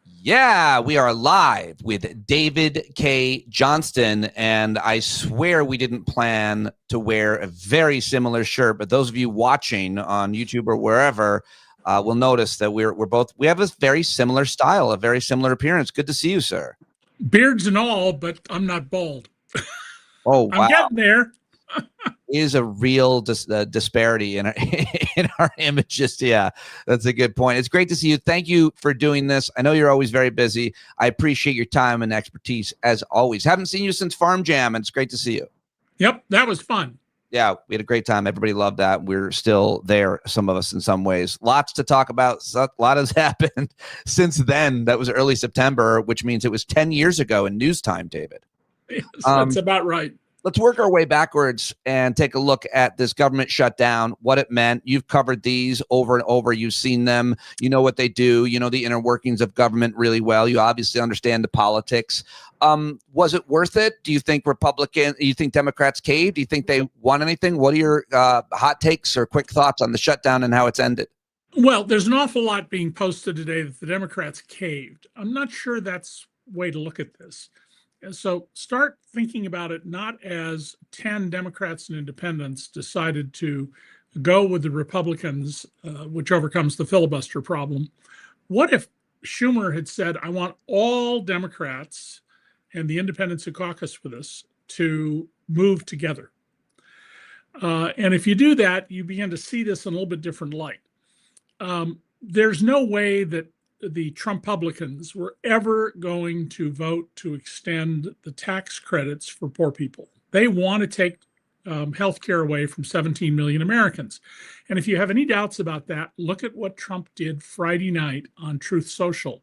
Yeah, we are live with David Cay Johnston, and I swear we didn't plan to wear a very similar shirt. But those of you watching on YouTube or wherever will notice that we have a very similar style, a very similar appearance. Good to see you, sir. Beards and all, but I'm not bald. Oh I'm wow, getting there. is a real disparity in our, in our images. Yeah, that's a good point. It's great to see you. Thank you for doing this. I know you're always very busy. I appreciate your time and expertise as always. Haven't seen you since Farm Jam, and it's great to see you. Yep, that was fun. Yeah, we had a great time. Everybody loved that. We're still there, some of us in some ways. Lots to talk about. A lot has happened since then. That was early September, which means it was 10 years ago in news time, David. Yes, that's about right. Let's work our way backwards and take a look at this government shutdown, what it meant. You've covered these over and over. You've seen them. You know what they do. You know the inner workings of government really well. You obviously understand the politics. Was it worth it? Do you think Democrats caved? Do you think they won anything? What are your hot takes or quick thoughts on the shutdown and how it's ended? Well, there's an awful lot being posted today that the Democrats caved. I'm not sure that's the way to look at this. So start thinking about it not as 10 Democrats and independents decided to go with the Republicans, which overcomes the filibuster problem. What if Schumer had said, I want all Democrats and the independents who caucus with us to move together? And if you do that, you begin to see this in a little bit different light. There's no way that the Trumpublicans were ever going to vote to extend the tax credits for poor people. They want to take health care away from 17 million Americans. And if you have any doubts about that, look at what Trump did Friday night on Truth Social.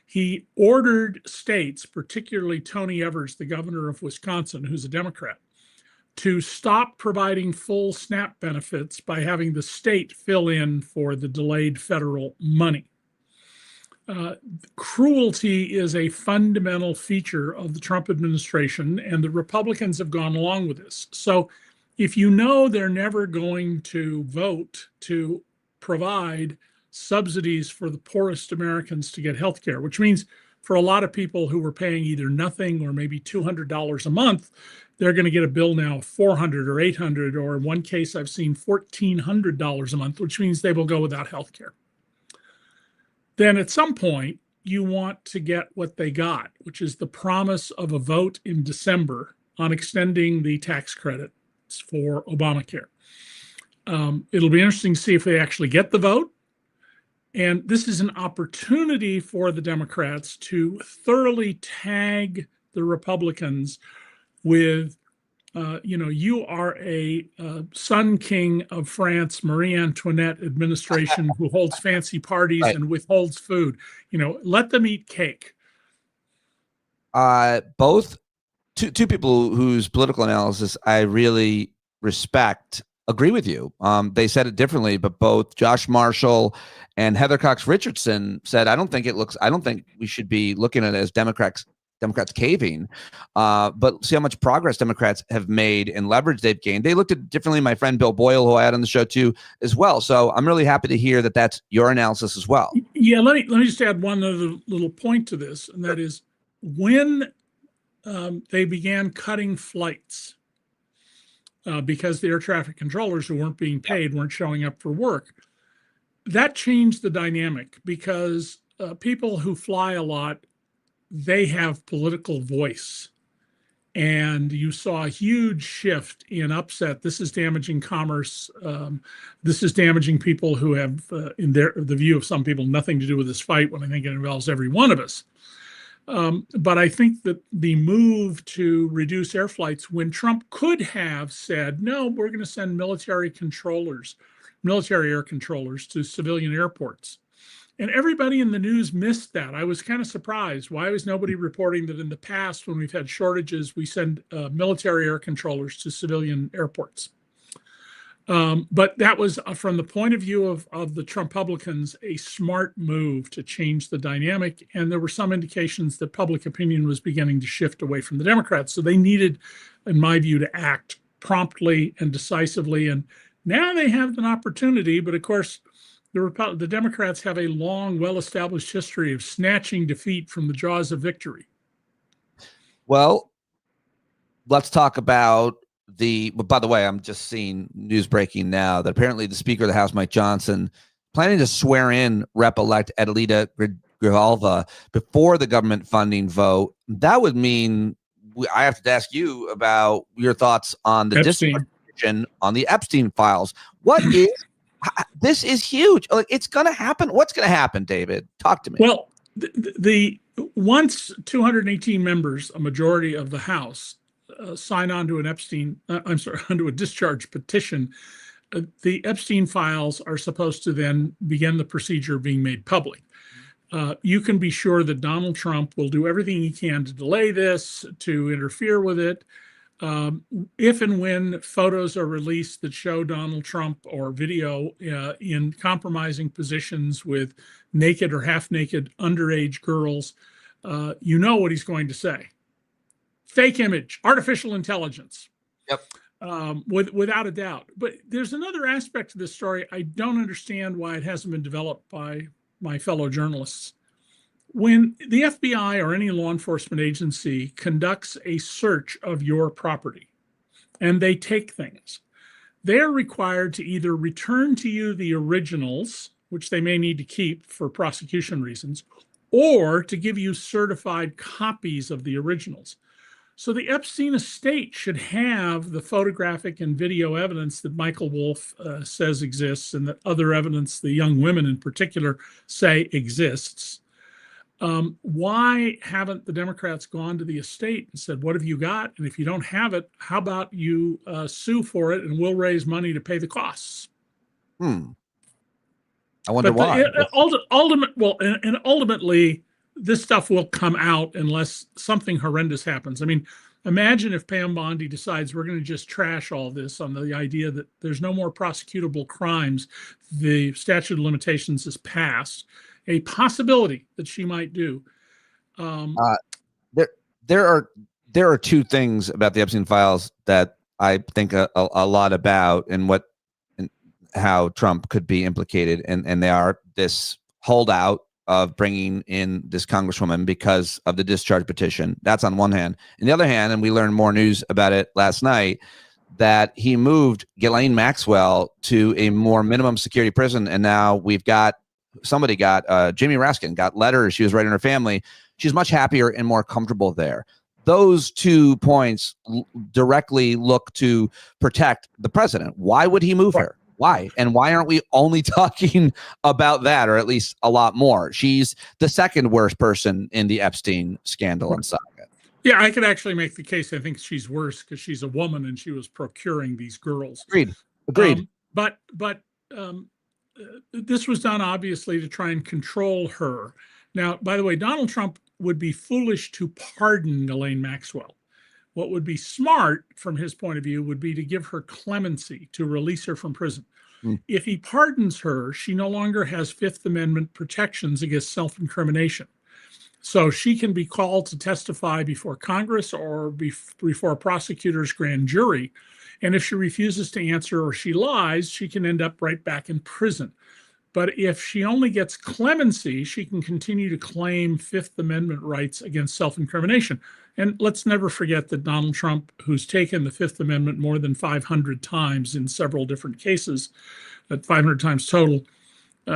He ordered states, particularly Tony Evers, the governor of Wisconsin, who's a Democrat, to stop providing full SNAP benefits by having the state fill in for the delayed federal money. Cruelty is a fundamental feature of the Trump administration, and the Republicans have gone along with this. So if you know they're never going to vote to provide subsidies for the poorest Americans to get health care, which means for a lot of people who were paying either nothing or maybe $200 a month, they're going to get a bill now of $400 or $800, or in one case I've seen $1,400 a month, which means they will go without health care. Then at some point, you want to get what they got, which is the promise of a vote in December on extending the tax credits for Obamacare. It'll be interesting to see if they actually get the vote. And this is an opportunity for the Democrats to thoroughly tag the Republicans with, you are a Sun King of France, Marie Antoinette administration who holds fancy parties Right. and withholds food. Let them eat cake. Both two people whose political analysis I really respect agree with you. They said it differently, but both Josh Marshall and Heather Cox Richardson said, I don't think we should be looking at it as Democrats caving, but see how much progress Democrats have made and leverage they've gained. They looked at it differently. My friend Bill Boyle, who I had on the show too, as well. So I'm really happy to hear that that's your analysis as well. Yeah, let me just add one other little point to this, and that is when they began cutting flights because the air traffic controllers who weren't being paid weren't showing up for work, that changed the dynamic because people who fly a lot, they have political voice. And you saw a huge shift in upset. This is damaging commerce. This is damaging people who have, in the view of some people, nothing to do with this fight, when I think it involves every one of us. But I think that the move to reduce air flights, when Trump could have said, no, we're going to send military air controllers to civilian airports. And everybody in the news missed that. I was kind of surprised. Why was nobody reporting that in the past, when we've had shortages, we send military air controllers to civilian airports? But that was, from the point of view of the Trumpublicans, a smart move to change the dynamic. And there were some indications that public opinion was beginning to shift away from the Democrats. So they needed, in my view, to act promptly and decisively. And now they have an opportunity. But of course, The Democrats have a long, well-established history of snatching defeat from the jaws of victory. Well, let's talk about by the way, I'm just seeing news breaking now that apparently the Speaker of the House, Mike Johnson, planning to swear in Rep-elect Adelita Grijalva before the government funding vote. That would mean I have to ask you about your thoughts on the distribution on the Epstein files. What is this? Is huge. Like, it's going to happen. What's going to happen, David? Talk to me. Well, once 218 members, a majority of the House, sign on to onto a discharge petition, the Epstein files are supposed to then begin the procedure of being made public. You can be sure that Donald Trump will do everything he can to delay this, to interfere with it. If and when photos are released that show Donald Trump or video in compromising positions with naked or half-naked underage girls, you know what he's going to say. Fake image, artificial intelligence. Yep. Without a doubt. But there's another aspect to this story. I don't understand why it hasn't been developed by my fellow journalists. When the FBI or any law enforcement agency conducts a search of your property and they take things, they're required to either return to you the originals, which they may need to keep for prosecution reasons, or to give you certified copies of the originals. So the Epstein estate should have the photographic and video evidence that Michael Wolff says exists, and that other evidence the young women in particular say exists. Why haven't the Democrats gone to the estate and said, what have you got? And if you don't have it, how about you sue for it and we'll raise money to pay the costs? I wonder why. Ultimately, this stuff will come out unless something horrendous happens. I mean, imagine if Pam Bondi decides we're going to just trash all this on the idea that there's no more prosecutable crimes. The statute of limitations is passed. A possibility that she might do. There are two things about the Epstein files that I think a lot about, and how Trump could be implicated, and they are this holdout of bringing in this congresswoman because of the discharge petition. That's on one hand. On the other hand, and we learned more news about it last night, that he moved Ghislaine Maxwell to a more minimum security prison, and now Jimmy Raskin got letters she was writing her family. She's much happier and more comfortable there. Those 2 points directly look to protect the president. Why would he move her? Why? And why aren't we only talking about that, or at least a lot more? She's the second worst person in the Epstein scandal and saga. Yeah, I could actually make the case. I think she's worse because she's a woman and she was procuring these girls. Agreed. But this was done obviously to try and control her. Now, by the way, Donald Trump would be foolish to pardon Ghislaine Maxwell. What would be smart from his point of view would be to give her clemency, to release her from prison. If he pardons her, she no longer has Fifth Amendment protections against self-incrimination. So she can be called to testify before Congress or before a prosecutor's grand jury. And if she refuses to answer or she lies, she can end up right back in prison. But if she only gets clemency, she can continue to claim Fifth Amendment rights against self-incrimination. And let's never forget that Donald Trump, who's taken the Fifth Amendment more than 500 times in several different cases, at 500 times total,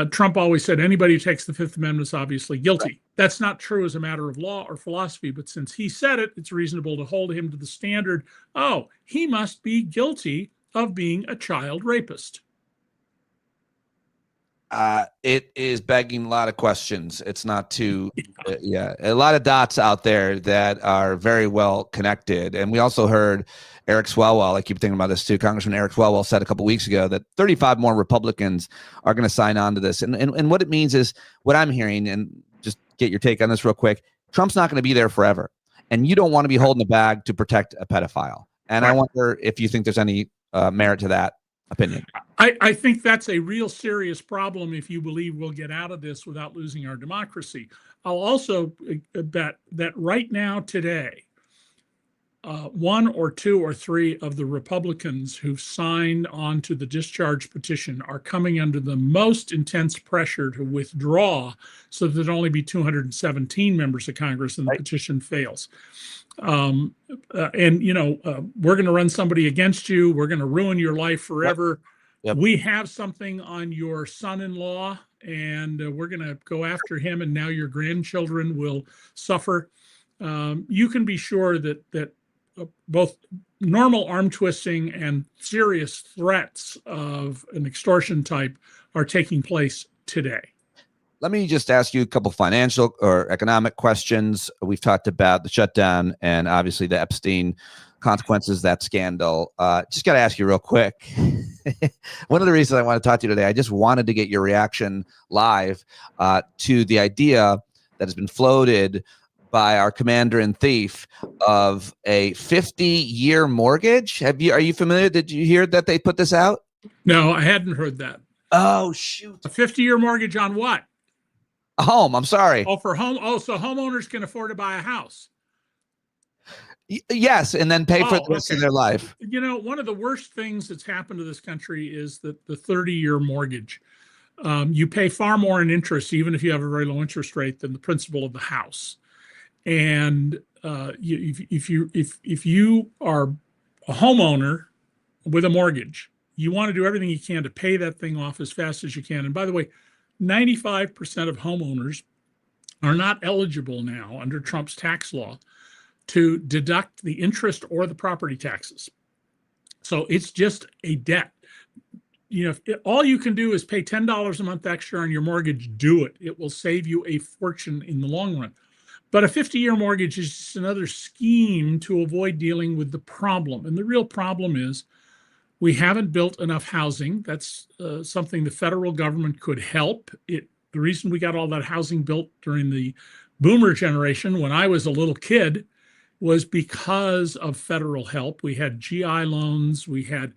Trump always said anybody who takes the Fifth Amendment is obviously guilty. Right. That's not true as a matter of law or philosophy, but since he said it, it's reasonable to hold him to the standard, oh, he must be guilty of being a child rapist. It is begging a lot of questions. It's not too, a lot of dots out there that are very well connected. And we also heard Eric Swalwell, I keep thinking about this too, Congressman Eric Swalwell said a couple weeks ago that 35 more Republicans are going to sign on to this. And what it means is, what I'm hearing, and just get your take on this real quick, Trump's not going to be there forever. And you don't want to be holding the bag to protect a pedophile. And I wonder if you think there's any merit to that opinion. I think that's a real serious problem if you believe we'll get out of this without losing our democracy. I'll also bet that right now, today, one or two or three of the Republicans who've signed on to the discharge petition are coming under the most intense pressure to withdraw so that there'll only be 217 members of Congress and the petition fails. And, we're going to run somebody against you. We're going to ruin your life forever. Yep. We have something on your son-in-law, and we're going to go after him, and now your grandchildren will suffer. You can be sure that both normal arm twisting and serious threats of an extortion type are taking place today. Let me just ask you a couple financial or economic questions. We've talked about the shutdown and obviously the Epstein consequences, that scandal. Just got to ask you real quick. One of the reasons I want to talk to you today, I just wanted to get your reaction live to the idea that has been floated by our commander in thief of a 50-year mortgage. Are you familiar? Did you hear that they put this out? No, I hadn't heard that. Oh, shoot. A 50-year mortgage on what? A home. I'm sorry. Oh, for home. Oh, so homeowners can afford to buy a house. Yes, and then pay for the rest of their life. One of the worst things that's happened to this country is that the 30-year mortgage. You pay far more in interest, even if you have a very low interest rate, than the principal of the house. And if you are a homeowner with a mortgage, you want to do everything you can to pay that thing off as fast as you can. And by the way, 95% of homeowners are not eligible now under Trump's tax law to deduct the interest or the property taxes. So it's just a debt. All you can do is pay $10 a month extra on your mortgage, do it. It will save you a fortune in the long run. But a 50-year mortgage is just another scheme to avoid dealing with the problem. And the real problem is we haven't built enough housing. That's something the federal government could help. The reason we got all that housing built during the boomer generation when I was a little kid was because of federal help. We had GI loans. We had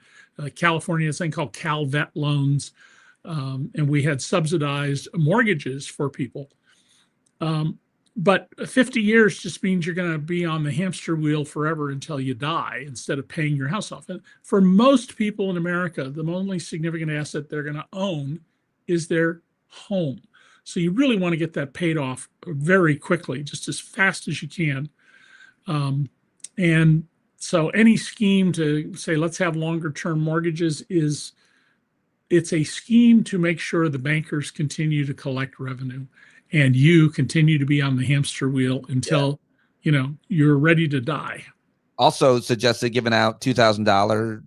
California, this thing called CalVet loans. And we had subsidized mortgages for people. But 50 years just means you're going to be on the hamster wheel forever until you die instead of paying your house off. And for most people in America, the only significant asset they're going to own is their home. So you really want to get that paid off very quickly, just as fast as you can. And so any scheme to say, let's have longer term mortgages it's a scheme to make sure the bankers continue to collect revenue. And you continue to be on the hamster wheel until, you're ready to die. Also suggested giving out $2,000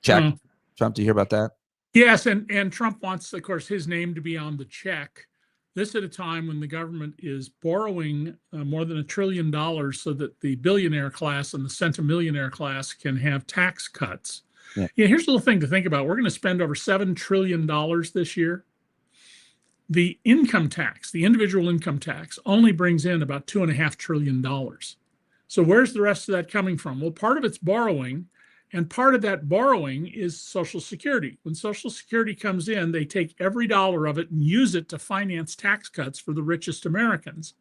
check. Trump, do you hear about that? Yes, and Trump wants, of course, his name to be on the check. This at a time when the government is borrowing more than $1 trillion so that the billionaire class and the centimillionaire class can have tax cuts. Yeah. Here's a little thing to think about. We're going to spend over $7 trillion this year. The income tax, the individual income tax, only brings in about $2.5 trillion. So where's the rest of that coming from? Well, part of it's borrowing, and part of that borrowing is Social Security. When Social Security comes in, they take every dollar of it and use it to finance tax cuts for the richest Americans,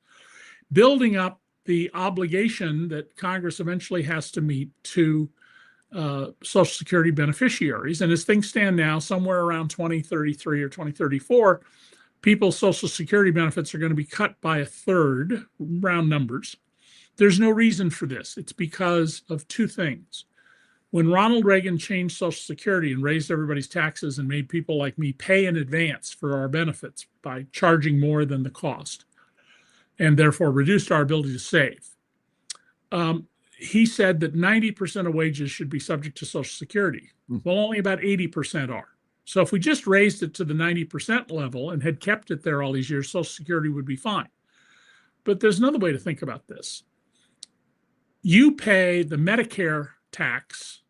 building up the obligation that Congress eventually has to meet to Social Security beneficiaries. And as things stand now, somewhere around 2033 or 2034, people's Social Security benefits are going to be cut by a third, round numbers. There's no reason for this. It's because of two things. When Ronald Reagan changed Social Security and raised everybody's taxes and made people like me pay in advance for our benefits by charging more than the cost, and therefore reduced our ability to save, he said that 90% of wages should be subject to Social Security. Well, only about 80% are. So if we just raised it to the 90% level and had kept it there all these years, Social Security would be fine. But there's another way to think about this. You pay the Medicare tax,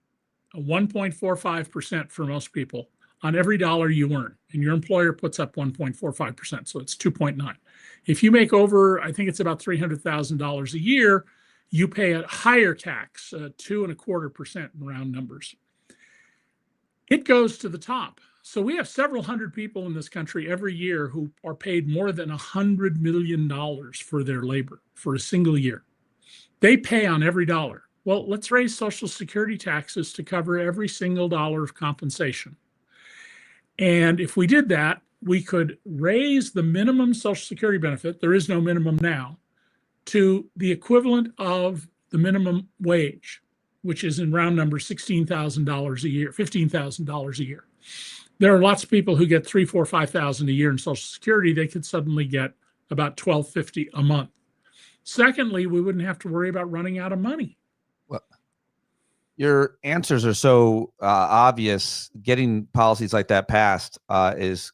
1.45% for most people, on every dollar you earn, and your employer puts up 1.45%, so it's 2.9. If you make over, I think it's about $300,000 a year, you pay a higher tax, 2.25% in round numbers. It goes to the top. So we have several hundred people in this country every year who are paid more than $100 million for their labor for a single year. They pay on every dollar. Well, let's raise Social Security taxes to cover every single dollar of compensation. And if we did that, we could raise the minimum Social Security benefit, there is no minimum now, to the equivalent of the minimum wage, which is in round numbers $16,000 a year, $15,000 a year. There are lots of people who get 3, 4, 5,000 a year in Social Security. They could suddenly get about $1,250 a month. Secondly, we wouldn't have to worry about running out of money. Well, your answers are so obvious. Getting policies like that passed is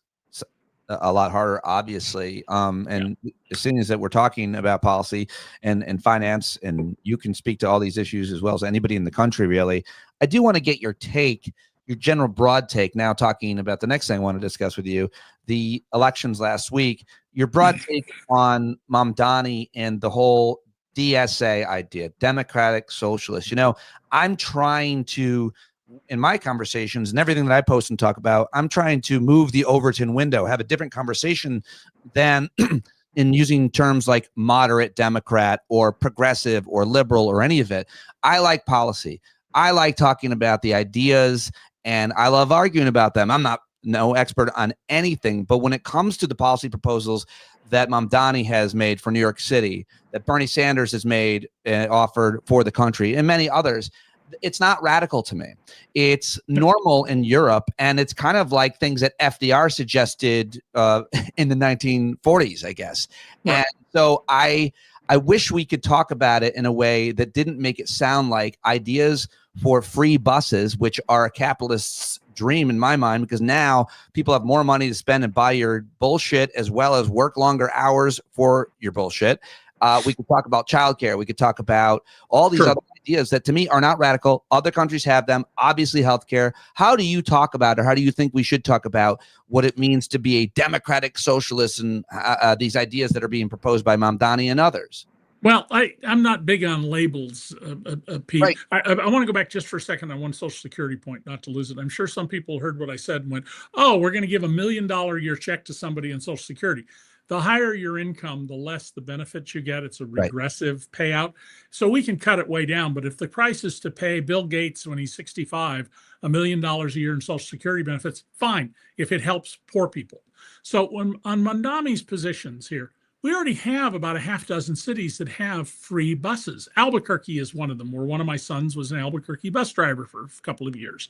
a lot harder, obviously. And as soon as that we're talking about policy and finance, and you can speak to all these issues as well as anybody in the country, really, I do want to get your take, your general broad take. Now talking about the next thing I want to discuss with you, the elections last week, your broad take on Mamdani and the whole DSA idea, Democratic Socialist. I'm trying to, in my conversations and everything that I post and talk about, I'm trying to move the Overton window, have a different conversation than in using terms like moderate Democrat or progressive or liberal or any of it. I like policy. I like talking about the ideas, and I love arguing about them. I'm not no expert on anything, but when it comes to the policy proposals that Mamdani has made for New York City, that Bernie Sanders has made, offered for the country, and many others, it's not radical to me. It's normal in Europe, and it's kind of like things that FDR suggested in the 1940s, I guess. Right. And so I wish we could talk about it in a way that didn't make it sound like ideas for free buses, which are a capitalist's dream in my mind, because now people have more money to spend and buy your bullshit as well as work longer hours for your bullshit. We could talk about childcare. We could talk about all these other ideas that to me are not radical. Other countries have them, obviously healthcare. How do you talk about, or how do you think we should talk about what it means to be a democratic socialist and these ideas that are being proposed by Mamdani and others? Well, I'm not big on labels, Pete. Right. I want to go back just for a second on one Social Security point, not to lose it. I'm sure some people heard what I said and went, oh, we're going to give $1 million a year check to somebody in Social Security. The higher your income, the less the benefits you get. It's a regressive payout. So we can cut it way down. But if the price is to pay Bill Gates when he's 65, $1 million a year in Social Security benefits, fine, if it helps poor people. So when on Mamdani's positions here, we already have about a half dozen cities that have free buses. Albuquerque is one of them, where one of my sons was an Albuquerque bus driver for a couple of years.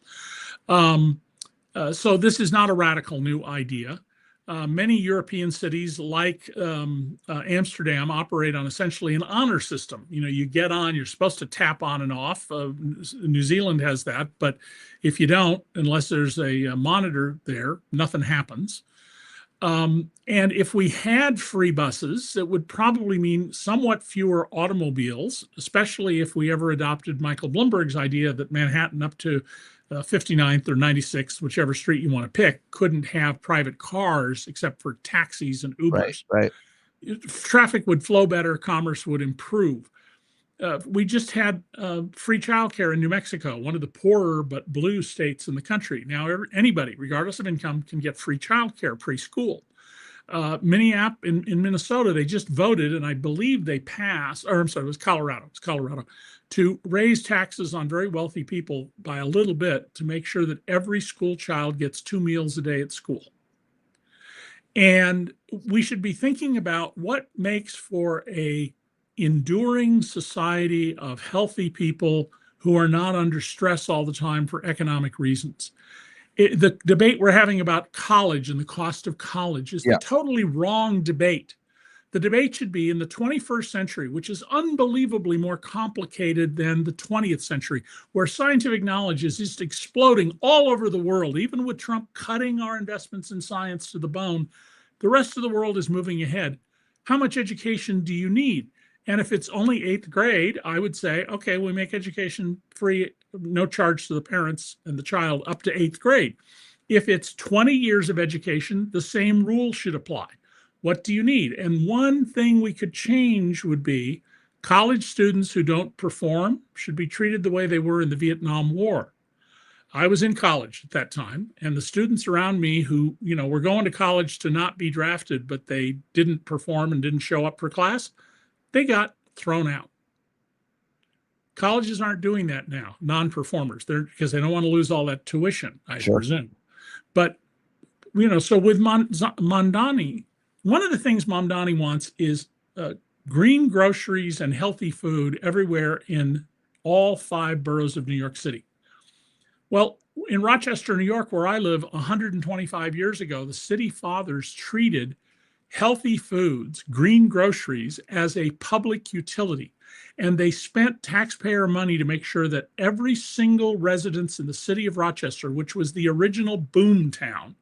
So this is not a radical new idea. Many European cities like Amsterdam operate on essentially an honor system. You get on, you're supposed to tap on and off. New Zealand has that, but if you don't, unless there's a monitor there, nothing happens. And if we had free buses, it would probably mean somewhat fewer automobiles, especially if we ever adopted Michael Bloomberg's idea that Manhattan up to 59th or 96th, whichever street you want to pick, couldn't have private cars except for taxis and Ubers. Right. Traffic would flow better, commerce would improve. We just had free childcare in New Mexico, one of the poorer but blue states in the country. Now, anybody, regardless of income, can get free childcare, preschool. In Minnesota, they just voted, and I believe they passed, or I'm sorry, it was Colorado, to raise taxes on very wealthy people by a little bit to make sure that every school child gets 2 meals a day at school. And we should be thinking about what makes for a enduring society of healthy people who are not under stress all the time for economic reasons. The debate we're having about college and the cost of college is the totally wrong debate. The debate should be in the 21st century, which is unbelievably more complicated than the 20th century, where scientific knowledge is just exploding all over the world. Even with Trump cutting our investments in science to the bone, the rest of the world is moving ahead. How much education do you need? And if it's only 8th grade, I would say, okay, we make education free, no charge to the parents and the child up to 8th grade. If it's 20 years of education, the same rule should apply. What do you need? And one thing we could change would be college students who don't perform should be treated the way they were in the Vietnam War. I was in college at that time, and the students around me who, were going to college to not be drafted, but they didn't perform and didn't show up for class, they got thrown out. Colleges aren't doing that now, non-performers. They're because they don't want to lose all that tuition, I Sure. presume. But so with Mamdani, one of the things Mamdani wants is green groceries and healthy food everywhere in all 5 boroughs of New York City. Well, in Rochester, New York, where I live, 125 years ago, the city fathers treated healthy foods, green groceries, as a public utility. And they spent taxpayer money to make sure that every single residence in the city of Rochester, which was the original boom town,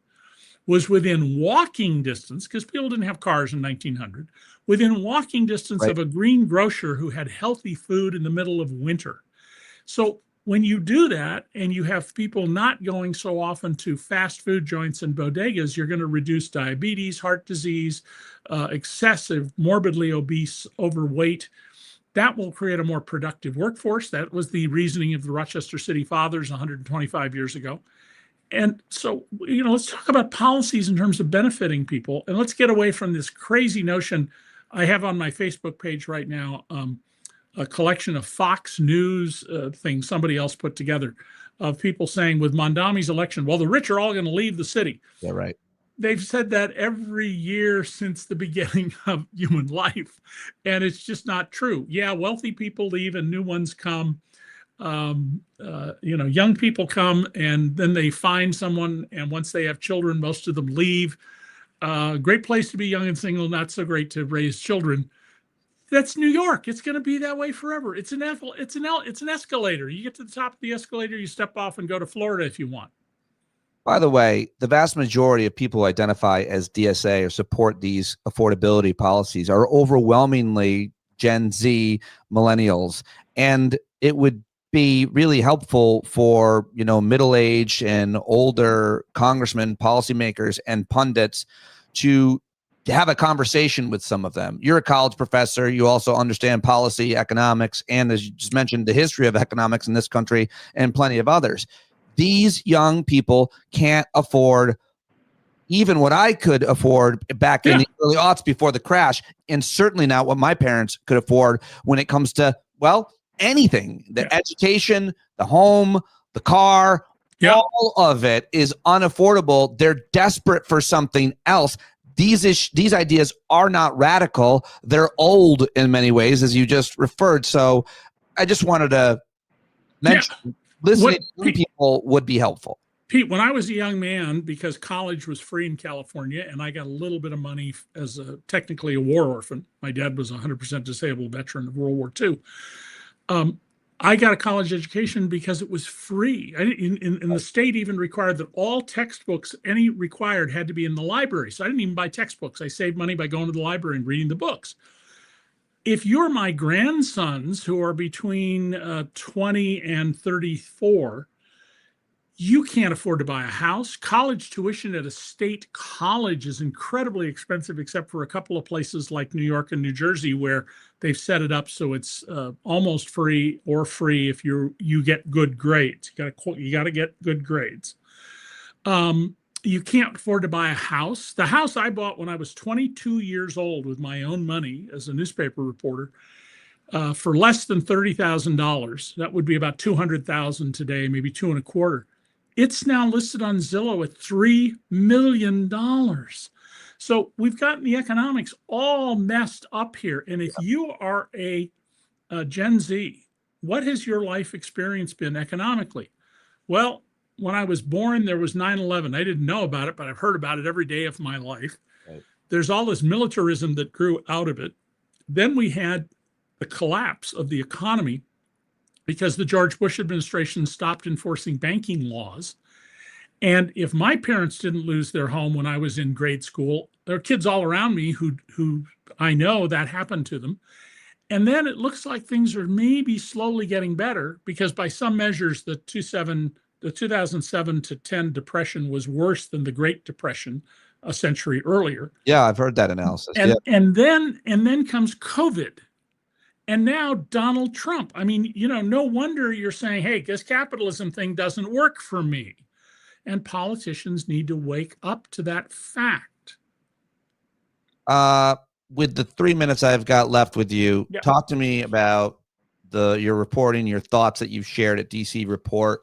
was within walking distance, because people didn't have cars in 1900, within walking distance Right. of a green grocer who had healthy food in the middle of winter. So when you do that and you have people not going so often to fast food joints and bodegas, you're going to reduce diabetes, heart disease, excessive, morbidly obese, overweight. That will create a more productive workforce. That was the reasoning of the Rochester City Fathers 125 years ago. And so, let's talk about policies in terms of benefiting people. And let's get away from this crazy notion. I have on my Facebook page right now a collection of Fox News things somebody else put together of people saying with Mamdani's election, well, the rich are all going to leave the city. Yeah, right. They've said that every year since the beginning of human life. And it's just not true. Yeah, wealthy people leave and new ones come. Young people come and then they find someone. And once they have children, most of them leave. Great place to be young and single, not so great to raise children. That's New York. It's going to be that way forever. It's an escalator. You get to the top of the escalator, you step off and go to Florida if you want. By the way, the vast majority of people who identify as DSA or support these affordability policies are overwhelmingly Gen Z millennials. And it would be really helpful for, middle-aged and older congressmen, policymakers, and pundits to have a conversation with some of them. You're a college professor. You also understand policy, economics, and as you just mentioned, the history of economics in this country and plenty of others. These young people can't afford even what I could afford back in the early aughts before the crash, and certainly not what my parents could afford when it comes to, anything. The education, the home, the car, all of it is unaffordable. They're desperate for something else. These ideas are not radical. They're old in many ways, as you just referred. So I just wanted to mention listening to people would be helpful. Pete, when I was a young man, because college was free in California and I got a little bit of money as technically a war orphan, my dad was a 100% disabled veteran of World War II. I got a college education because it was free. In the state even required that all textbooks, any required, had to be in the library. So I didn't even buy textbooks. I saved money by going to the library and reading the books. If you're my grandsons who are between 20 and 34, you can't afford to buy a house. College tuition at a state college is incredibly expensive, except for a couple of places like New York and New Jersey, where they've set it up so it's almost free or free if you get good grades. You got to get good grades. You can't afford to buy a house. The house I bought when I was 22 years old with my own money as a newspaper reporter for less than $30,000. That would be about $200,000 today, maybe $2.25. It's now listed on Zillow at $3 million. So we've gotten the economics all messed up here. And if you are a Gen Z, what has your life experience been economically? Well, when I was born, there was 9/11. I didn't know about it, but I've heard about it every day of my life. Right. There's all this militarism that grew out of it. Then we had the collapse of the economy because the George Bush administration stopped enforcing banking laws. And if my parents didn't lose their home when I was in grade school, there are kids all around me who I know that happened to them. And then it looks like things are maybe slowly getting better because by some measures, the 2007 to 10 depression was worse than the Great Depression a century earlier. Yeah, I've heard that analysis. And then comes COVID. And now Donald Trump. I mean, no wonder you're saying, hey, this capitalism thing doesn't work for me. And politicians need to wake up to that fact. With the 3 minutes I've got left with you, talk to me about your reporting, your thoughts that you've shared at DC Report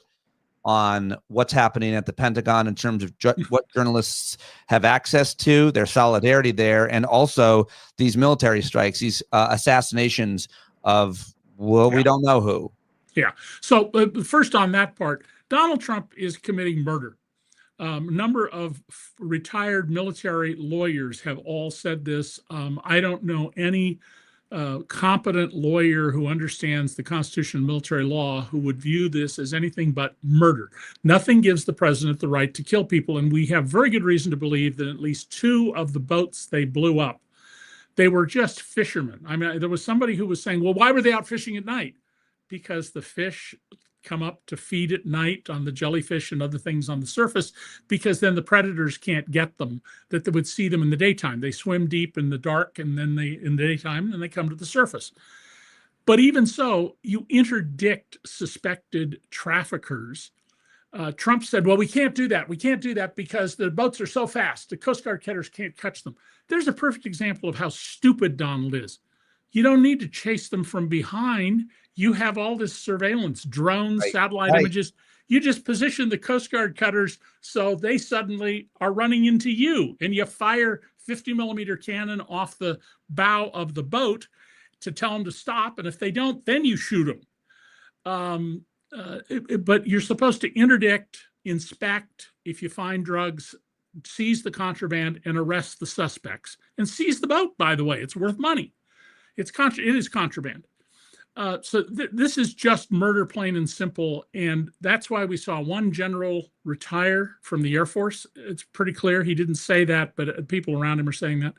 on what's happening at the Pentagon in terms of what journalists have access to, their solidarity there, and also these military strikes, these assassinations of, we don't know who. Yeah. So first on that part, Donald Trump is committing murder. A number of retired military lawyers have all said this. I don't know any competent lawyer who understands the Constitution and military law who would view this as anything but murder. Nothing gives the president the right to kill people, and we have very good reason to believe that at least 2 of the boats they blew up, they were just fishermen. I mean, there was somebody who was saying, well, why were they out fishing at night? Because the fish come up to feed at night on the jellyfish and other things on the surface, because then the predators can't get them, that they would see them in the daytime. They swim deep in the dark, and then in the daytime, and they come to the surface. But even so, you interdict suspected traffickers. Trump said, well, we can't do that. We can't do that because the boats are so fast. The Coast Guard cutters can't catch them. There's a perfect example of how stupid Donald is. You don't need to chase them from behind. You have all this surveillance, drones, satellite images. You just position the Coast Guard cutters so they suddenly are running into you, and you fire 50-millimeter cannon off the bow of the boat to tell them to stop. And if they don't, then you shoot them. But you're supposed to interdict, inspect if you find drugs, seize the contraband, and arrest the suspects. And seize the boat, by the way. It's worth money. It is contraband. So this is just murder, plain and simple. And that's why we saw one general retire from the Air Force. It's pretty clear. He didn't say that, but people around him are saying that.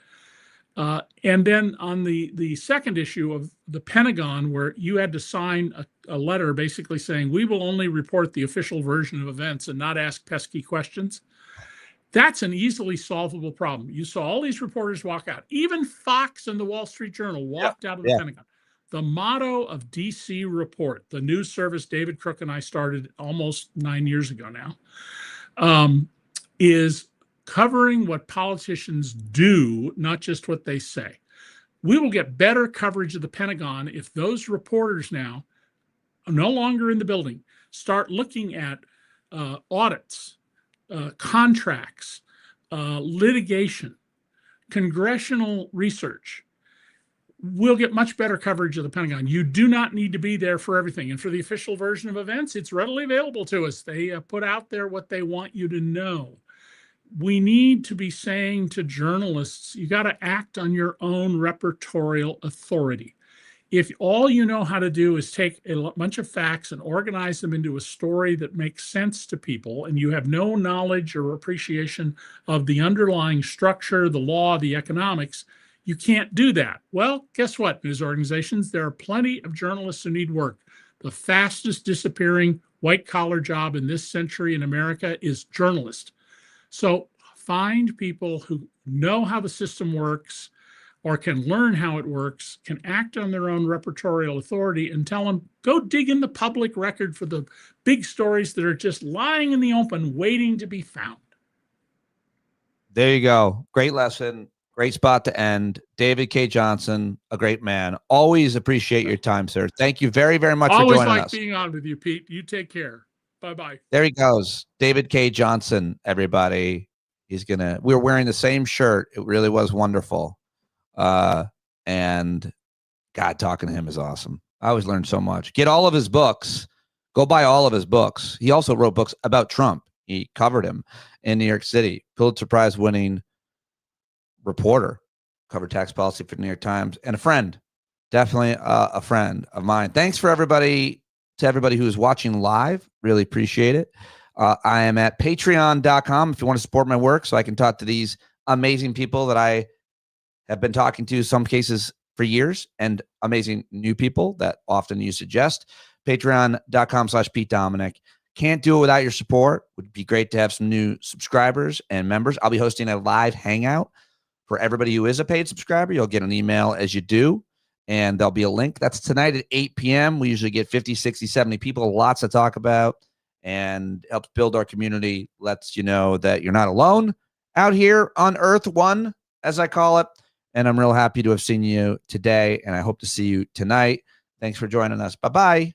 And then on the second issue of the Pentagon, where you had to sign a letter basically saying, we will only report the official version of events and not ask pesky questions. That's an easily solvable problem. You saw all these reporters walk out. Even Fox and the Wall Street Journal walked out of the Pentagon. The motto of DC Report, the news service David Crook and I started almost 9 years ago now, is covering what politicians do, not just what they say. We will get better coverage of the Pentagon if those reporters now, no longer in the building, start looking at audits, contracts, litigation, congressional research. We'll get much better coverage of the Pentagon. You do not need to be there for everything. And for the official version of events, it's readily available to us. They put out there what they want you to know. We need to be saying to journalists, you got to act on your own repertorial authority. If all you know how to do is take a bunch of facts and organize them into a story that makes sense to people, and you have no knowledge or appreciation of the underlying structure, the law, the economics, you can't do that. Well, guess what, news organizations? There are plenty of journalists who need work. The fastest disappearing white-collar job in this century in America is journalist. So find people who know how the system works or can learn how it works, can act on their own repertorial authority, and tell them, go dig in the public record for the big stories that are just lying in the open, waiting to be found. There you go. Great lesson. Great spot to end. David Cay Johnston, a great man. Always appreciate your time, sir. Thank you very, very much for joining us. Always like being on with you, Pete. You take care. Bye-bye. There he goes. David Cay Johnston, everybody. We're wearing the same shirt. It really was wonderful. And God, talking to him is awesome. I always learn so much. Get all of his books. Go buy all of his books. He also wrote books about Trump. He covered him in New York City. Pulitzer Prize winning reporter, covered tax policy for the New York Times, and a friend, definitely a friend of mine. Thanks to everybody who is watching live. Really appreciate it. I am at patreon.com if you want to support my work so I can talk to these amazing people that I have been talking to, some cases for years, and amazing new people that often you suggest. Patreon.com/Pete Dominick. Can't do it without your support. Would be great to have some new subscribers and members. I'll be hosting a live hangout for everybody who is a paid subscriber. You'll get an email as you do, and there'll be a link. That's tonight at 8 p.m. We usually get 50, 60, 70 people, lots to talk about, and helps build our community, lets you know that you're not alone out here on Earth One, as I call it. And I'm real happy to have seen you today, and I hope to see you tonight. Thanks for joining us. Bye-bye.